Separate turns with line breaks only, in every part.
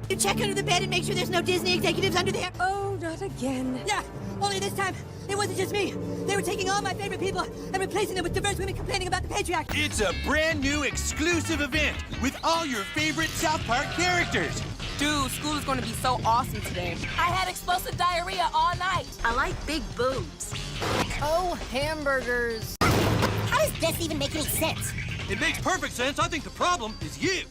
You check under the bed and make sure there's no Disney executives under there.
Oh, not again.
Yeah, only this time, it wasn't just me. They were taking all my favorite people and replacing them with diverse women complaining about the patriarchy.
It's a brand new exclusive event with all your favorite South Park characters.
Dude, school is going to be so awesome today.
I had explosive diarrhea all night.
I like big boobs. Oh, hamburgers.
How does this even make any sense?
It makes perfect sense. I think the problem is you.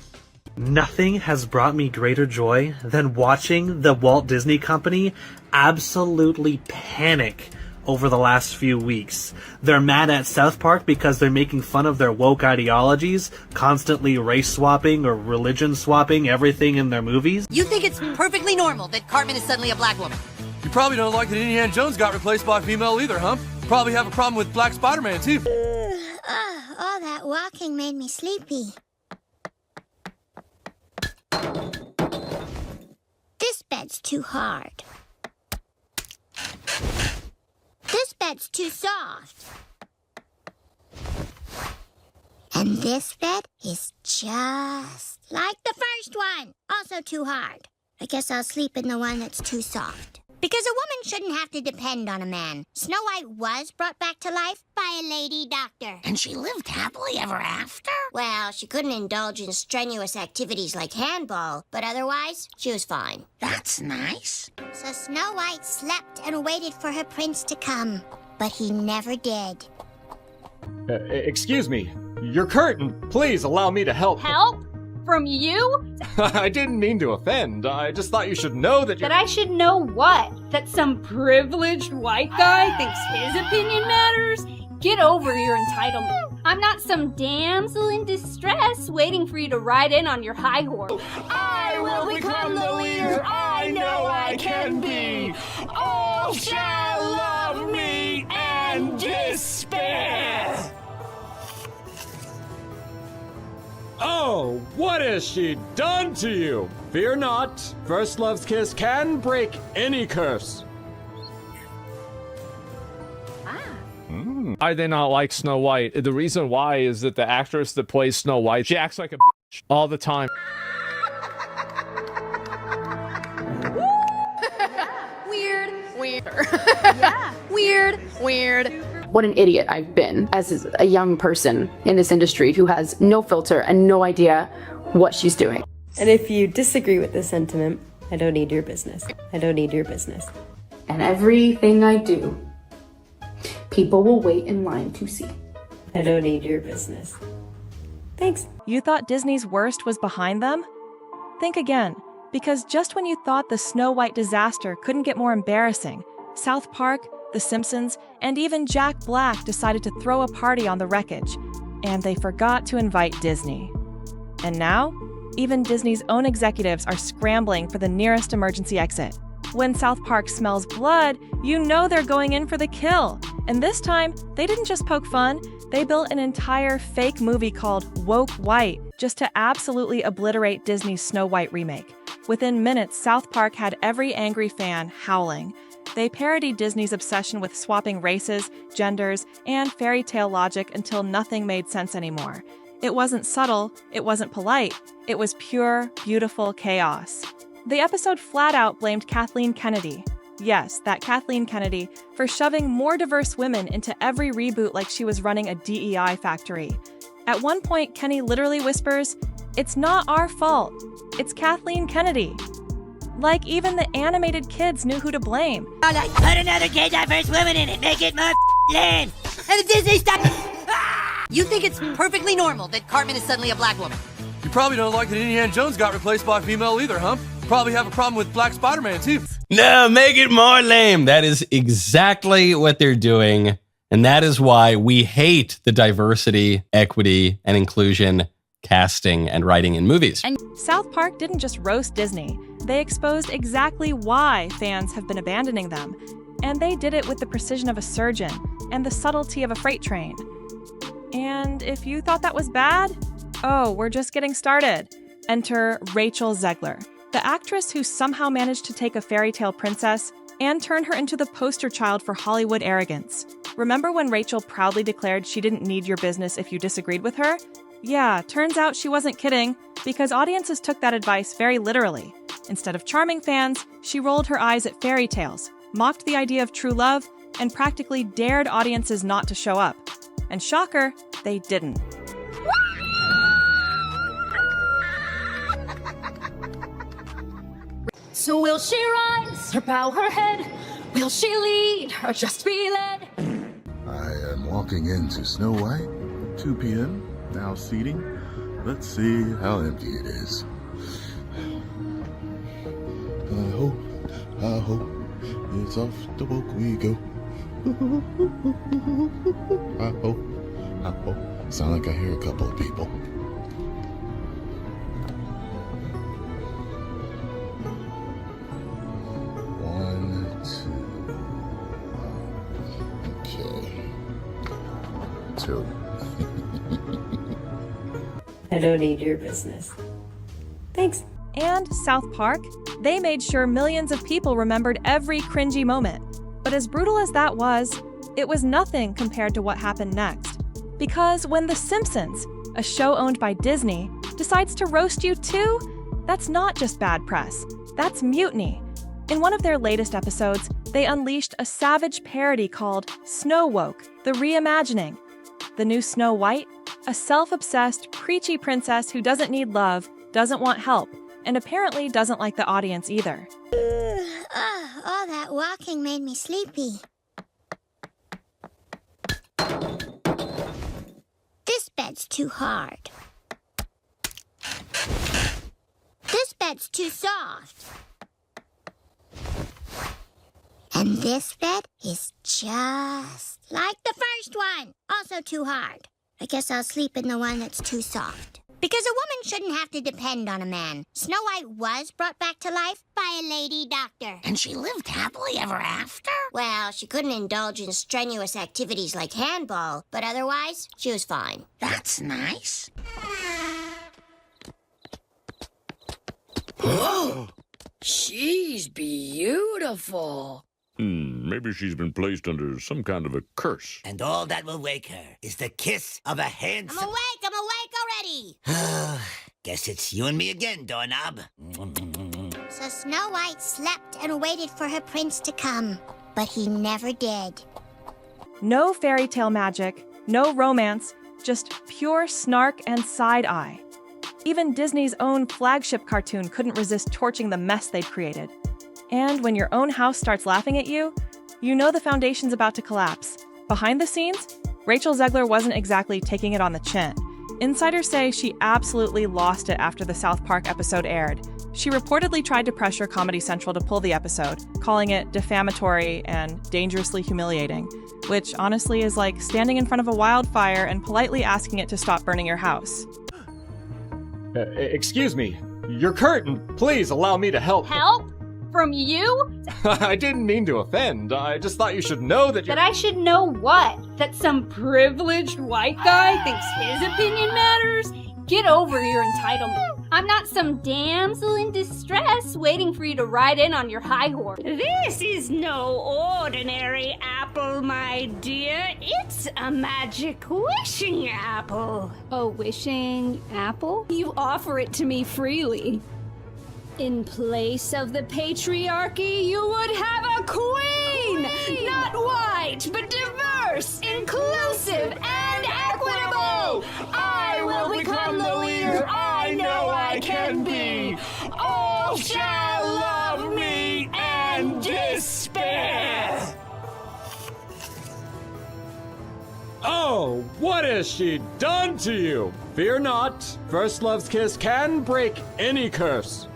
Nothing has brought me greater joy than watching the Walt Disney Company absolutely panic over the last few weeks. They're mad at South Park because they're making fun of their woke ideologies, constantly race swapping or religion swapping everything in their movies.
You think it's perfectly normal that Cartman is suddenly a black woman?
You probably don't like that Indiana Jones got replaced by a female either, huh? Probably have a problem with Black Spider-Man, too.
All that walking made me sleepy. This bed's too hard. This bed's too soft. And this bed is just like the first one. Also too hard. I guess I'll sleep in the one that's too soft. Because a woman shouldn't have to depend on a man. Snow White was brought back to life by a lady doctor.
And she lived happily ever after?
Well, she couldn't indulge in strenuous activities like handball, but otherwise, she was fine.
That's nice.
So Snow White slept and waited for her prince to come, but he never did.
Excuse me. Your curtain. Please allow me to help.
Help? From you?
I didn't mean to offend. I just thought you should know that you're—
That I should know what? That some privileged white guy thinks his opinion matters? Get over your entitlement. I'm not some damsel in distress waiting for you to ride in on your high horse.
I will become the leader I know I can be. All shall love me and despair.
Oh, what has she done to you? Fear not. First love's kiss can break any curse.
I did not like Snow White. The reason why is that the actress that plays Snow White, she acts like a bitch all the time.
Weird. Yeah. Weird.
What an idiot I've been as a young person in this industry who has no filter and no idea what she's doing.
And if you disagree with this sentiment, I don't need your business. I don't need your business.
And everything I do, people will wait in line to see.
I don't need your business. Thanks.
You thought Disney's worst was behind them? Think again, because just when you thought the Snow White disaster couldn't get more embarrassing, South Park, The Simpsons, and even Jack Black decided to throw a party on the wreckage, and they forgot to invite Disney. And now, even Disney's own executives are scrambling for the nearest emergency exit. When South Park smells blood, you know they're going in for the kill. And this time, they didn't just poke fun, they built an entire fake movie called Woke White just to absolutely obliterate Disney's Snow White remake. Within minutes, South Park had every angry fan howling. They parodied Disney's obsession with swapping races, genders, and fairy tale logic until nothing made sense anymore. It wasn't subtle, it wasn't polite, it was pure, beautiful chaos. The episode flat out blamed Kathleen Kennedy. Yes, that Kathleen Kennedy, for shoving more diverse women into every reboot like she was running a DEI factory. At one point, Kenny literally whispers, "It's not our fault, it's Kathleen Kennedy." Like even the animated kids knew who to blame.
Oh, like, put another gay diverse woman in it, make it more lame. And the Disney stuff. You think it's perfectly normal that Cartman is suddenly a black woman?
You probably don't like that Indiana Jones got replaced by a female either, huh? Probably have a problem with Black Spider-Man, too.
No, make it more lame. That is exactly what they're doing. And that is why we hate the diversity, equity, and inclusion casting and writing in movies.
And South Park didn't just roast Disney. They exposed exactly why fans have been abandoning them. And they did it with the precision of a surgeon and the subtlety of a freight train. And if you thought that was bad, oh, we're just getting started. Enter Rachel Zegler, the actress who somehow managed to take a fairy tale princess and turn her into the poster child for Hollywood arrogance. Remember when Rachel proudly declared she didn't need your business if you disagreed with her? Yeah, turns out she wasn't kidding, because audiences took that advice very literally. Instead of charming fans, she rolled her eyes at fairy tales, mocked the idea of true love, and practically dared audiences not to show up. And shocker, they didn't.
So will she rise or bow her head? Will she lead or just be led?
I am walking into Snow White, 2 p.m., now seating. Let's see how empty it is. I hope it's off the book we go. I hope. Sound like I hear a couple of people.
I don't need your business. Thanks.
And South Park, they made sure millions of people remembered every cringy moment. But as brutal as that was, it was nothing compared to what happened next. Because when The Simpsons, a show owned by Disney, decides to roast you too, that's not just bad press, that's mutiny. In one of their latest episodes, they unleashed a savage parody called Snow Woke, the Reimagining. The new Snow White, a self-obsessed, preachy princess who doesn't need love, doesn't want help, and apparently doesn't like the audience either.
All that walking made me sleepy. This bed's too hard. This bed's too soft. And this bed is just like the first one. Also too hard. I guess I'll sleep in the one that's too soft. Because a woman shouldn't have to depend on a man. Snow White was brought back to life by a lady doctor.
And she lived happily ever after?
Well, she couldn't indulge in strenuous activities like handball, but otherwise, she was fine.
That's nice. Whoa! She's beautiful.
Maybe she's been placed under some kind of a curse.
And all that will wake her is the kiss of a handsome...
I'm awake already!
Guess it's you and me again, doorknob.
So Snow White slept and waited for her prince to come, but he never did.
No fairy tale magic, no romance, just pure snark and side-eye. Even Disney's own flagship cartoon couldn't resist torching the mess they'd created. And when your own house starts laughing at you, you know the foundation's about to collapse. Behind the scenes, Rachel Zegler wasn't exactly taking it on the chin. Insiders say she absolutely lost it after the South Park episode aired. She reportedly tried to pressure Comedy Central to pull the episode, calling it defamatory and dangerously humiliating, which honestly is like standing in front of a wildfire and politely asking it to stop burning your house.
Excuse me, your curtain. Please allow me to help.
Help? From you?
I didn't mean to offend. I just thought you should know that
That I should know what? That some privileged white guy thinks his opinion matters? Get over your entitlement. I'm not some damsel in distress waiting for you to ride in on your high horse.
This is no ordinary apple, my dear. It's a magic wishing apple.
A wishing apple?
You offer it to me freely. In place of the patriarchy, you would have a queen! Not white, but diverse, inclusive, and equitable! I will become the leader I know I can be! All shall love me and despair!
Oh, what has she done to you? Fear not, first love's kiss can break any curse.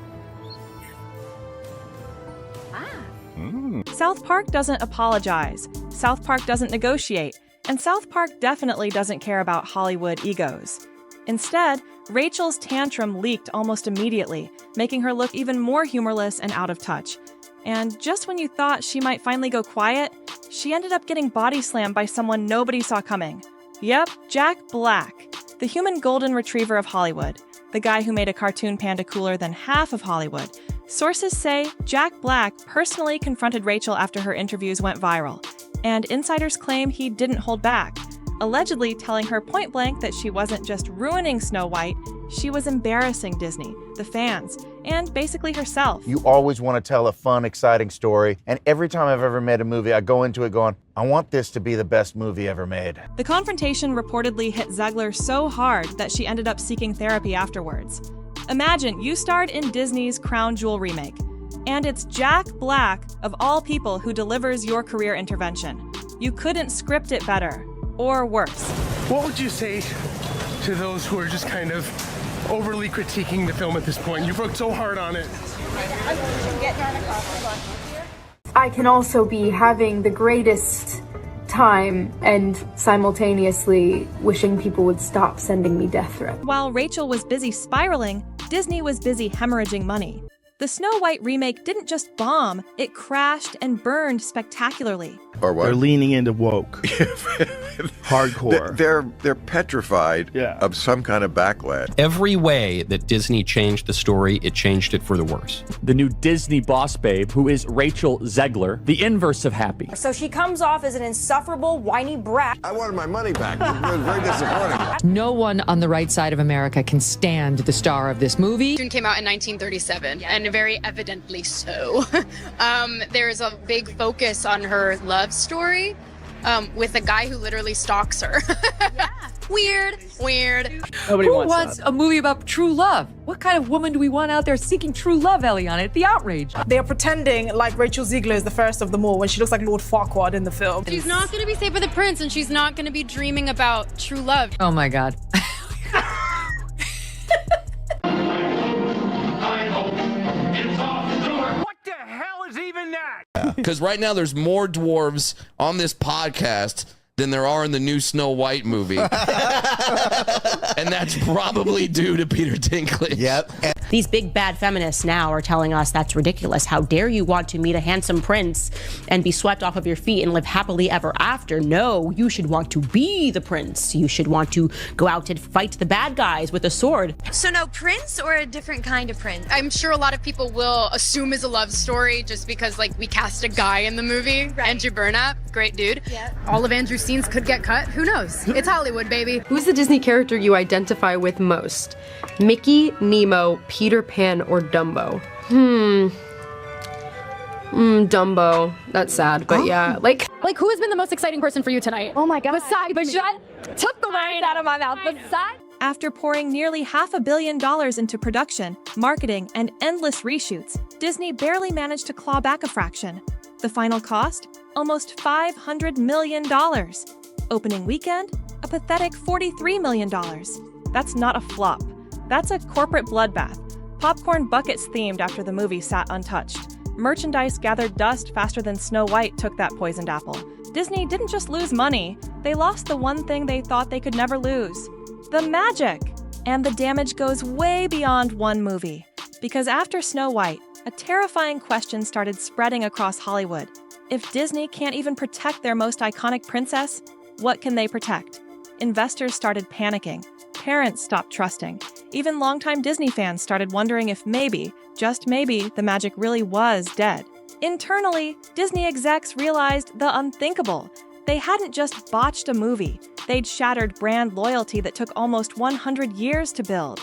South Park doesn't apologize, South Park doesn't negotiate, and South Park definitely doesn't care about Hollywood egos. Instead, Rachel's tantrum leaked almost immediately, making her look even more humorless and out of touch. And just when you thought she might finally go quiet, she ended up getting body slammed by someone nobody saw coming. Yep, Jack Black, the human golden retriever of Hollywood, the guy who made a cartoon panda cooler than half of Hollywood. Sources say Jack Black personally confronted Rachel after her interviews went viral, and insiders claim he didn't hold back, allegedly telling her point blank that she wasn't just ruining Snow White, she was embarrassing Disney, the fans, and basically herself.
You always want to tell a fun, exciting story, and every time I've ever made a movie, I go into it going, I want this to be the best movie ever made.
The confrontation reportedly hit Zegler so hard that she ended up seeking therapy afterwards. Imagine you starred in Disney's Crown Jewel remake, and it's Jack Black, of all people, who delivers your career intervention. You couldn't script it better, or worse.
What would you say to those who are just kind of overly critiquing the film at this point? You've worked so hard on it.
I can also be having the greatest time and simultaneously wishing people would stop sending me death threats.
While Rachel was busy spiraling, Disney was busy hemorrhaging money. The Snow White remake didn't just bomb, it crashed and burned spectacularly.
Or what?
They're leaning into woke. Hardcore.
They're petrified of some kind of backlash.
Every way that Disney changed the story, it changed it for the worse.
The new Disney boss babe, who is Rachel Zegler, the inverse of happy.
So she comes off as an insufferable, whiny brat.
I wanted my money back. It was very disappointing.
No one on the right side of America can stand the star of this movie.
It came out in 1937, and very evidently so. There is a big focus on her love story with a guy who literally stalks her. Weird.
Nobody wants a movie about true love. What kind of woman do we want out there seeking true love, Eliana? The outrage.
They are pretending like Rachel Zegler is the first of them all when she looks like Lord Farquaad in the film.
She's not going to be saved by the prince, and she's not going to be dreaming about true love.
Oh my God.
Because right now there's more dwarves on this podcast than there are in the new Snow White movie. And that's probably due to Peter Dinklage.
Yep. These big bad feminists now are telling us that's ridiculous. How dare you want to meet a handsome prince and be swept off of your feet and live happily ever after? No, you should want to be the prince. You should want to go out and fight the bad guys with a sword.
So no prince or a different kind of prince? I'm sure a lot of people will assume it's a love story just because, like, we cast a guy in the movie. Right. Andrew Burnap, great dude. Yeah. All of Andrew's scenes could get cut. Who knows? It's Hollywood, baby.
Who's the Disney character you identify with most? Mickey, Nemo, Peter Pan, or Dumbo? Dumbo. That's sad, but yeah. Like
who has been the most exciting person for you tonight? Oh my God. Took the words out of my mouth.
After pouring nearly $500 million into production, marketing, and endless reshoots, Disney barely managed to claw back a fraction. The final cost? Almost $500 million. Opening weekend? A pathetic $43 million. That's not a flop. That's a corporate bloodbath. Popcorn buckets themed after the movie sat untouched. Merchandise gathered dust faster than Snow White took that poisoned apple. Disney didn't just lose money, they lost the one thing they thought they could never lose. The magic! And the damage goes way beyond one movie. Because after Snow White, a terrifying question started spreading across Hollywood. If Disney can't even protect their most iconic princess, what can they protect? Investors started panicking. Parents stopped trusting. Even longtime Disney fans started wondering if maybe, just maybe, the magic really was dead. Internally, Disney execs realized the unthinkable. They hadn't just botched a movie, they'd shattered brand loyalty that took almost 100 years to build.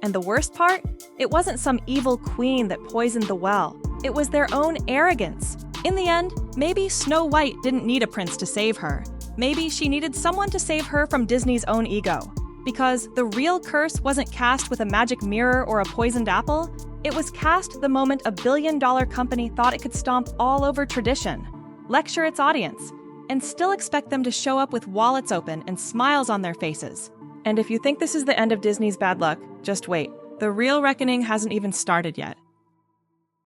And the worst part? It wasn't some evil queen that poisoned the well. It was their own arrogance. In the end, maybe Snow White didn't need a prince to save her. Maybe she needed someone to save her from Disney's own ego. Because the real curse wasn't cast with a magic mirror or a poisoned apple, it was cast the moment a billion-dollar company thought it could stomp all over tradition, lecture its audience, and still expect them to show up with wallets open and smiles on their faces. And if you think this is the end of Disney's bad luck, just wait. The real reckoning hasn't even started yet.